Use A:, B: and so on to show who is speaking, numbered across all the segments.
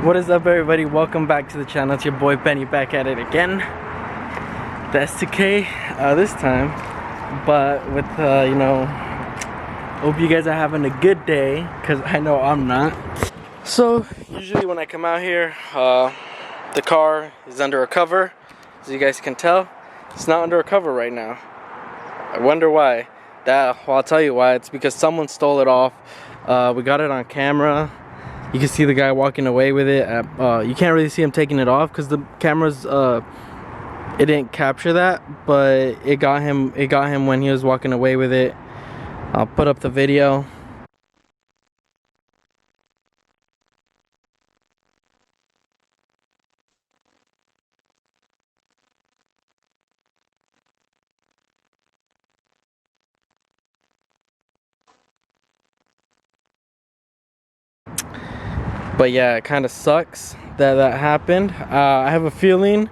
A: What is up, everybody? Welcome back to the channel. It's your boy Benny back at it again. The S2K this time, but with hope you guys are having a good day, because I know I'm not. So usually when I come out here, the car is under a cover. As you guys can tell, it's not under a cover right now. I wonder why. Well, I'll tell you why. It's because someone stole it off. We got it on camera. You can see the guy walking away with it. You can't really see him taking it off because the cameras it didn't capture that, but it got him when he was walking away with it. I'll put up the video. But yeah, it kind of sucks that that happened. I have a feeling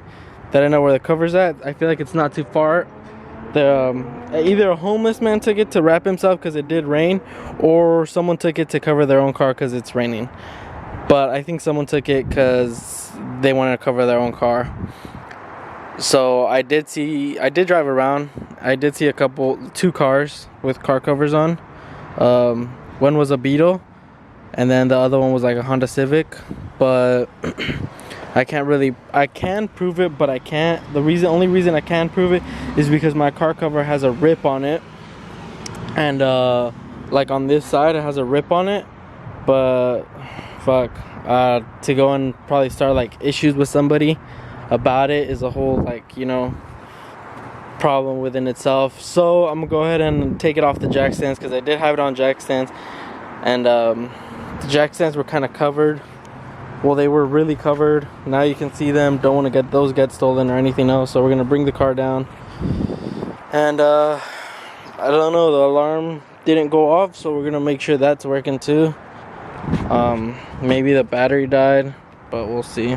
A: that I know where the cover's at. I feel like it's not too far. Either a homeless man took it to wrap himself because it did rain, or someone took it to cover their own car because it's raining. But I think someone took it because they wanted to cover their own car. So I did drive around. I did see two cars with car covers on. One was a Beetle, and then the other one was like a Honda Civic. But I can prove it, but I can't. Only reason I can prove it is because my car cover has a rip on it, and like on this side it has a rip on it. But fuck, to go and probably start like issues with somebody about it is a whole problem within itself. So I'm gonna go ahead and take it off the jack stands, because I did have it on jack stands, and the jack stands were kind of covered. Well, they were really covered. Now you can see them. Don't want to get stolen or anything else. So we're gonna bring the car down, and I don't know, the alarm didn't go off, so we're gonna make sure that's working too. Maybe the battery died, but we'll see.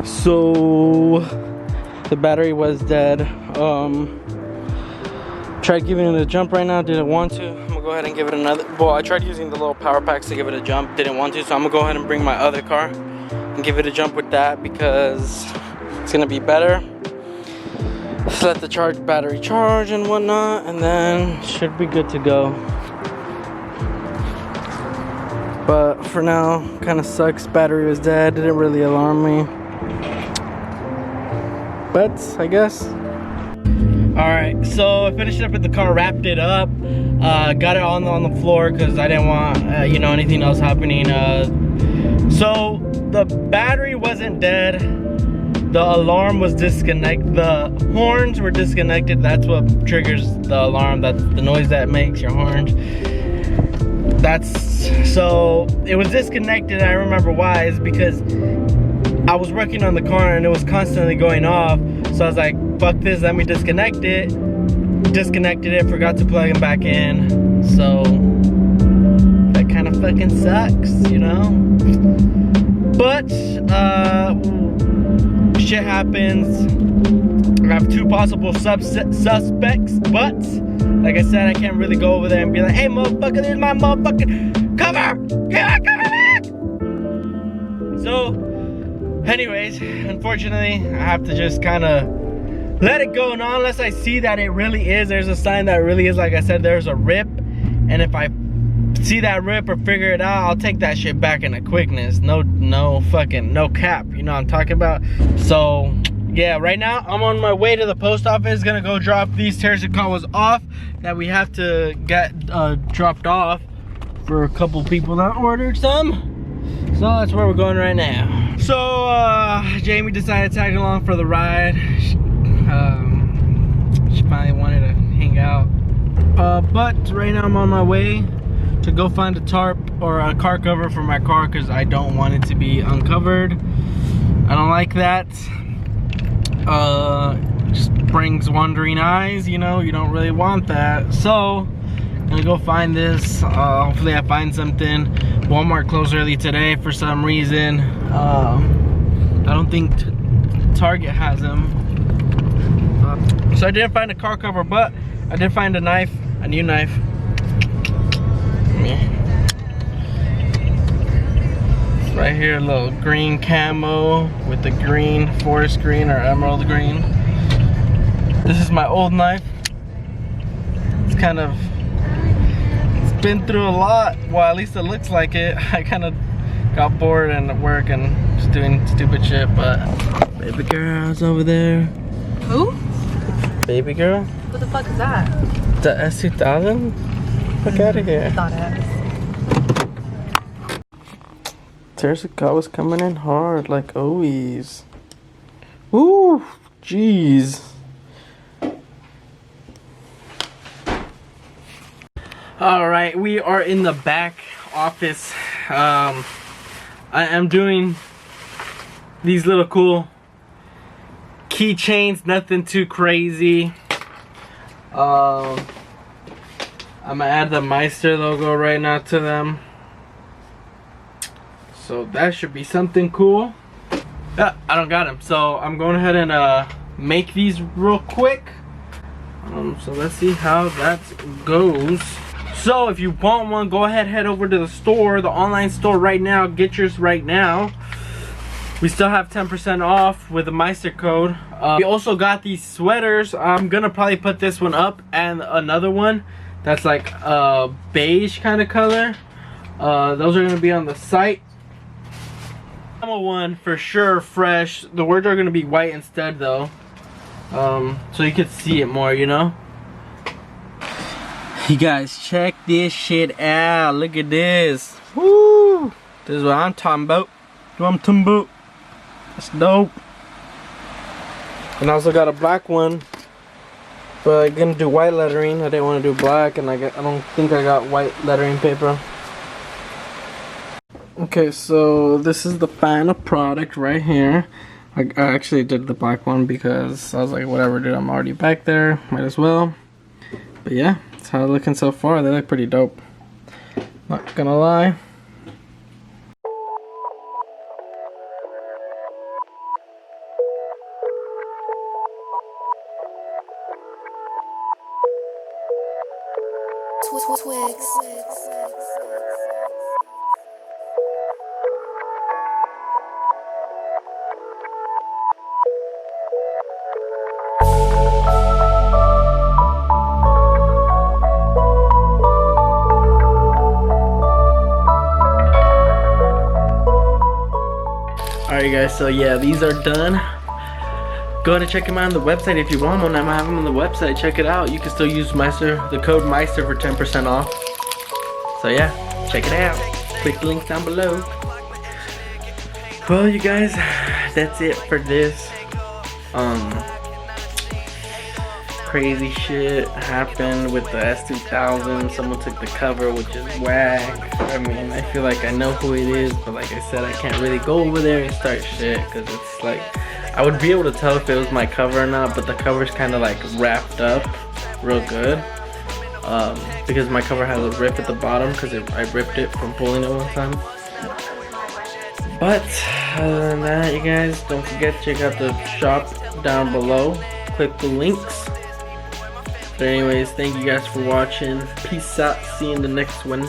A: So the battery was dead. Tried giving it a jump right now, didn't want to. I'm gonna go ahead and give it another. Well, I tried using the little power packs to give it a jump, didn't want to, so I'm gonna go ahead and bring my other car and give it a jump with that, because it's gonna be better. Just let the battery charge and whatnot, and then should be good to go. But for now, kind of sucks. Battery was dead, didn't really alarm me. But I guess. Alright, so I finished up with the car, wrapped it up, got it on the floor because I didn't want anything else happening. So the battery wasn't dead, the alarm was disconnected, the horns were disconnected. That's what triggers the alarm. That's the noise that makes your horns. So it was disconnected. I remember why. Is because I was working on the car and it was constantly going off. So I was like, fuck this, let me disconnect it. Disconnected it, forgot to plug it back in. So that kind of fucking sucks, But shit happens. I have two possible suspects, but like I said, I can't really go over there and be like, hey motherfucker, there's my motherfucking cover! Get my cover back! So anyways, unfortunately, I have to just kind of let it go, not unless I see that it really is. There's a sign that it really is. Like I said, there's a rip, and if I see that rip or figure it out, I'll take that shit back in a quickness. No cap, you know what I'm talking about? So yeah, right now I'm on my way to the post office, gonna go drop these Terracicas off that we have to get dropped off for a couple people that ordered some. So that's where we're going right now. So Jamie decided to tag along for the ride. She finally wanted to hang out. But right now I'm on my way to go find a tarp or a car cover for my car because I don't want it to be uncovered. I don't like that. Just brings wandering eyes, you know, you don't really want that. So I'm gonna go find this. Hopefully I find something. Walmart closed early today for some reason. I don't think Target has them. So I didn't find a car cover, but I did find a knife, a new knife. It's right here, a little green camo with the green forest green or emerald green. This is my old knife. It's been through a lot. Well, at least it looks like it. I kind of got bored and at work and just doing stupid shit, but baby girl's over there.
B: Who?
A: Baby girl?
B: What the fuck is that?
A: The S2000? Fuck out of here.
B: Thought it.
A: Teresa was coming in hard, like always. Woo! Jeez. Alright, we are in the back office. I am doing these little cool keychains, nothing too crazy. I'm gonna add the Meister logo right now to them. So that should be something cool. Yeah, I don't got them, so I'm going ahead and make these real quick. So let's see how that goes. So if you want one, go ahead, head over to the store, the online store right now. Get yours right now. We still have 10% off with the Meister code. We also got these sweaters. I'm gonna probably put this one up and another one that's like a beige kind of color. Those are gonna be on the site. One for sure fresh. The words are gonna be white instead though, so you could see it more, you know. You guys, check this shit out. Look at this. Woo! This is what I'm talking about. That's dope. And I also got a black one, but I'm gonna do white lettering. I didn't want to do black, and I don't think I got white lettering paper. Okay, so this is the final product right here. I actually did the black one because I was like, whatever, dude, I'm already back there, might as well. But yeah, that's how they're looking so far. They look pretty dope, not gonna lie. Alright guys, so yeah, these are done. Go ahead and check them out on the website if you want one. I'm gonna have them on the website. Check it out. You can still use the code Meister for 10% off. So yeah, check it out. Click the link down below. Well, you guys, that's it for this. Crazy shit happened with the S2000. Someone took the cover, which is whack. I mean, I feel like I know who it is, but like I said, I can't really go over there and start shit because it's like, I would be able to tell if it was my cover or not, but the cover's kind of like wrapped up real good. Because my cover has a rip at the bottom because I ripped it from pulling it one time. But other than that, you guys, don't forget to check out the shop down below. Click the links. But anyways, thank you guys for watching. Peace out. See you in the next one.